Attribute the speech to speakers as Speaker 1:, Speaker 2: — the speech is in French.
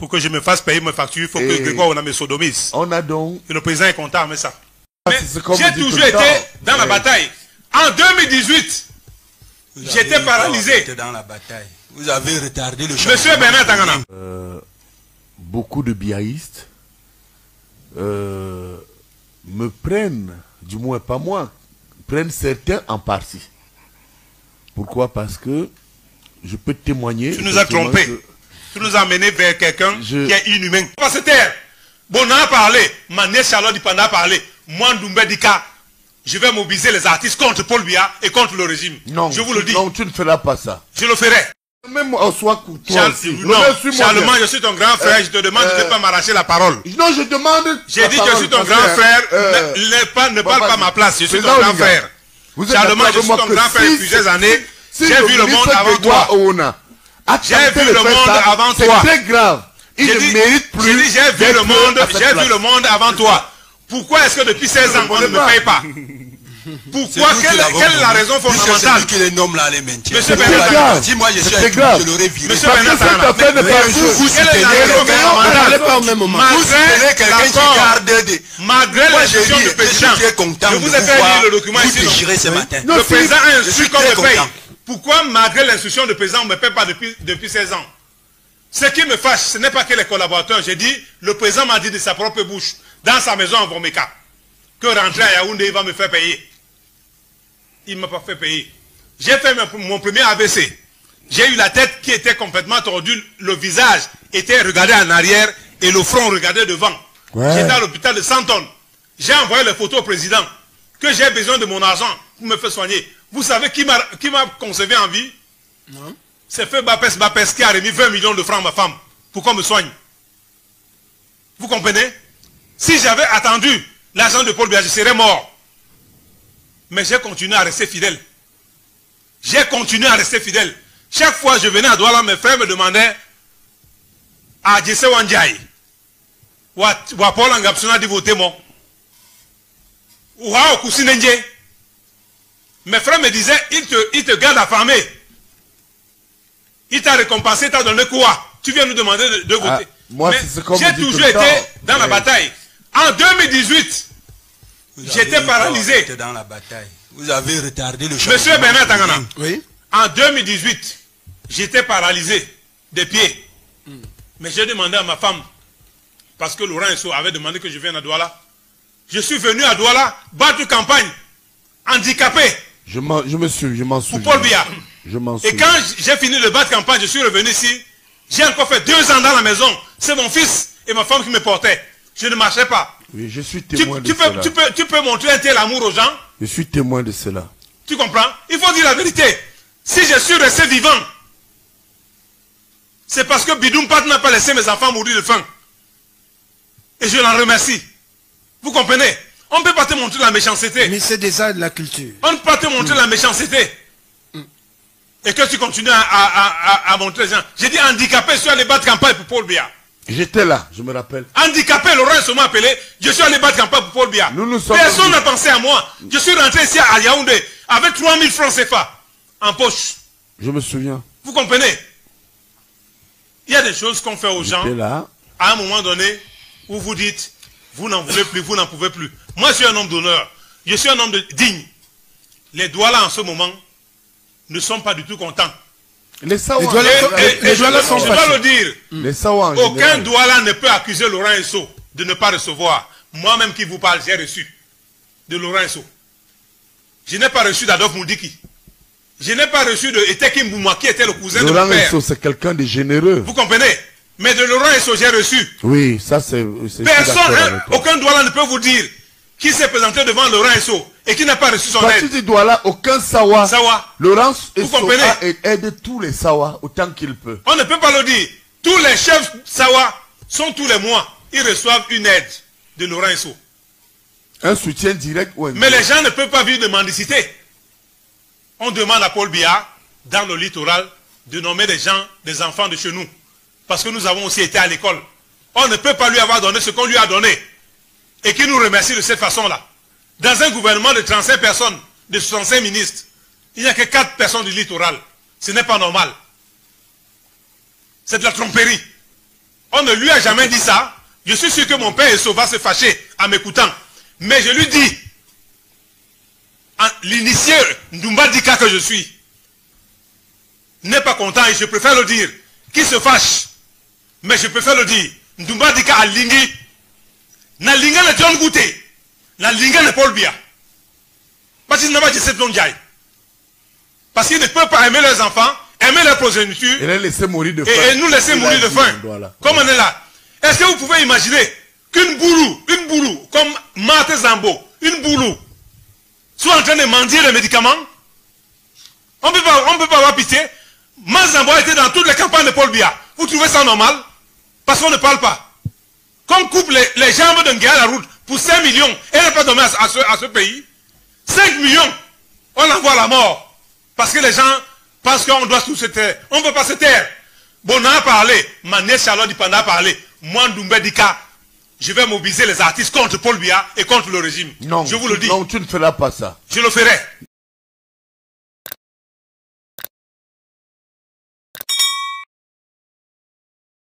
Speaker 1: pour que je me fasse payer mes factures, il faut que Grégoire on a mes sodomises.
Speaker 2: On a donc...
Speaker 1: Et le président est content avec ça. Mais
Speaker 2: j'ai
Speaker 1: toujours été dans la bataille. En 2018, j'étais paralysé.
Speaker 3: Dans la bataille. Vous avez retardé le
Speaker 1: changement. Monsieur Bernard Tangana.
Speaker 2: Beaucoup de biaïstes me prennent, du moins pas moi, prennent certains en partie. Pourquoi? Parce que je peux témoigner...
Speaker 1: Tu nous as trompés. Tu nous as amené vers quelqu'un qui est inhumain. Parce que bon, on a parlé. Mané Charlotte Dipanda a parlé. Moi, Doumbé Dika, je vais mobiliser les artistes contre Paul Biya et contre le régime.
Speaker 2: Non,
Speaker 1: je vous le dis.
Speaker 2: Non, tu ne feras pas ça.
Speaker 1: Je le ferai.
Speaker 2: Même en soi courtois aussi.
Speaker 1: Non, Charlemagne, je suis ton grand frère, je te demande de ne pas m'arracher la parole.
Speaker 2: Non, je demande...
Speaker 1: J'ai dit que je suis ton grand frère, ne parle pas ma place, je suis ton grand frère. Charlemagne, je suis ton grand frère depuis plusieurs années. J'ai vu le monde avant toi. J'ai vu le monde avant toi.
Speaker 2: C'est très grave. Il ne mérite plus.
Speaker 1: J'ai vu le monde avant toi. Pourquoi est-ce que depuis 16 ans, on ne me paye pas? Pourquoi? Quelle est la raison fondamentale?
Speaker 3: C'est les noms là, les maintiens.
Speaker 1: Monsieur Bernard,
Speaker 3: si moi je suis avec vous, je l'aurais viré.
Speaker 1: Monsieur Bernard,
Speaker 3: vous soutenez quelqu'un qui garde des...
Speaker 1: Malgré l'instruction du président, je vous ai fait lire le document ici.
Speaker 3: Ce matin.
Speaker 1: Le président a instruit qu'on me paye. Pourquoi, malgré l'instruction du président, on ne me paye pas depuis 16 ans? Ce qui me fâche, ce n'est pas que les collaborateurs. J'ai dit, le président m'a dit de sa propre bouche, dans sa maison en Vomeka, que rentrer à Yaoundé, il va me faire payer. Il ne m'a pas fait payer. J'ai fait mon premier AVC. J'ai eu la tête qui était complètement tordue, le visage était regardé en arrière et le front regardé devant. Ouais. J'étais à l'hôpital de Santon. J'ai envoyé les photos au président que j'ai besoin de mon argent pour me faire soigner. Vous savez qui m'a conservé en vie? Non. C'est Feu Bapes qui a remis 20 millions de francs à ma femme pour qu'on me soigne. Vous comprenez? Si j'avais attendu l'argent de Paul Biya, je serais mort. Mais j'ai continué à rester fidèle. J'ai continué à rester fidèle. Chaque fois que je venais à Douala, mes frères me demandaient à Jesse Wandiaï ou à Paul Angapsuna de voter moi. Ou à Okusinenje. Mes frères me disaient, il te garde affamé. Il t'a récompensé, t'a donné quoi? Tu viens nous demander de voter. J'ai toujours été dans la bataille. En 2018, j'étais paralysé.
Speaker 3: Dans la bataille. Vous avez retardé le changement.
Speaker 1: Monsieur Bernard Tangana.
Speaker 3: Oui.
Speaker 1: En 2018, j'étais paralysé des pieds. Mais j'ai demandé à ma femme, parce que Laurent Esso avait demandé que je vienne à Douala. Je suis venu à Douala, battre campagne, handicapé.
Speaker 2: Je m'en souviens.
Speaker 1: Pour Paul Biya. Et quand j'ai fini de battre campagne, je suis revenu ici. J'ai encore fait 2 ans dans la maison. C'est mon fils et ma femme qui me portaient. Je ne marchais pas.
Speaker 2: Oui, je suis témoin de cela.
Speaker 1: Tu peux montrer un tel amour aux gens?
Speaker 2: Je suis témoin de cela.
Speaker 1: Tu comprends? Il faut dire la vérité. Si je suis resté vivant, c'est parce que Bidoum Pat n'a pas laissé mes enfants mourir de faim. Et je l'en remercie. Vous comprenez? On ne peut pas te montrer la méchanceté.
Speaker 4: Mais c'est déjà de la culture.
Speaker 1: On ne peut pas te montrer la méchanceté. Et que tu continues à montrer les gens. J'ai dit handicapé, je suis allé battre campagne pour Paul Biya.
Speaker 2: J'étais là, je me rappelle.
Speaker 1: Handicapé, Laurent m'a appelé. Je suis allé battre campagne pour Paul Biya. Personne n'a pensé à moi. Je suis rentré ici à Yaoundé avec 3000 francs CFA en poche.
Speaker 2: Je me souviens.
Speaker 1: Vous comprenez? Il y a des choses qu'on fait aux gens
Speaker 2: là.
Speaker 1: À un moment donné où vous dites, vous n'en voulez plus, vous n'en pouvez plus. Moi, je suis un homme d'honneur. Je suis un homme digne. Les Douala en ce moment ne sont pas du tout contents.
Speaker 2: Les Sawa,
Speaker 1: je dois le dire.
Speaker 2: Les Sawa,
Speaker 1: aucun Douala ne peut accuser Laurent Esso de ne pas recevoir. Moi-même qui vous parle, j'ai reçu de Laurent Esso. Je n'ai pas reçu d'Adolphe Moudiki. Je n'ai pas reçu de Eteki Mbouma qui était le cousin de mon père.
Speaker 2: Laurent Esso, c'est quelqu'un de généreux.
Speaker 1: Vous comprenez? Mais de Laurent Esso, j'ai reçu.
Speaker 2: Oui, ça c'est...
Speaker 1: Personne, aucun Douala ne peut vous dire qui s'est présenté devant Laurent Esso et qui n'a pas reçu son aide.
Speaker 2: Tu dis Douala, aucun Sawa. Laurent
Speaker 1: Esso
Speaker 2: aide tous les Sawa autant qu'il peut.
Speaker 1: On ne peut pas le dire. Tous les chefs Sawa sont tous les mois. Ils reçoivent une aide de Laurent Esso.
Speaker 2: Un soutien direct ou
Speaker 1: mais les gens ne peuvent pas vivre de mendicité. On demande à Paul Biya, dans le littoral, de nommer des gens, des enfants de chez nous. Parce que nous avons aussi été à l'école. On ne peut pas lui avoir donné ce qu'on lui a donné. Et qui nous remercie de cette façon-là. Dans un gouvernement de 35 personnes, de 65 ministres, il n'y a que 4 personnes du littoral. Ce n'est pas normal. C'est de la tromperie. On ne lui a jamais dit ça. Je suis sûr que mon père Esso va se fâcher en m'écoutant. Mais je lui dis, l'initié Ndoumba Dika que je suis, n'est pas content et je préfère le dire. Qui se fâche, mais je préfère le dire. Ndoumba Dika a lingi. Na linga le John Gouté. Na linga le Paul Biya. Parce qu'il n'a pas dit cette non-jaille. Parce qu'ils ne peuvent pas aimer leurs enfants, aimer leur progéniture,
Speaker 2: et les laisser mourir de faim.
Speaker 1: Et nous laisser mourir de faim. Comme on est là. Est-ce que vous pouvez imaginer qu'une boulou, comme Marthe Zambo, une boulou, soit en train de mendier les médicaments? On peut pas avoir pitié. Mazambo a été dans toutes les campagnes de Paul Biya. Vous trouvez ça normal? Parce qu'on ne parle pas. Qu'on coupe les jambes d'un gars à la route pour 5 millions, et n'est pas donné à ce pays. 5 millions, on l'envoie à la mort. Parce que les gens pensent qu'on doit tous se taire. On ne peut pas se taire. Bon, on a parlé. Mané Charlotte Dipanda a parlé. Moi, Ndoumba Dika, je vais mobiliser les artistes contre Paul Biya et contre le régime.
Speaker 2: Non,
Speaker 1: je vous le dis.
Speaker 2: Non, tu ne feras pas ça.
Speaker 1: Je le ferai.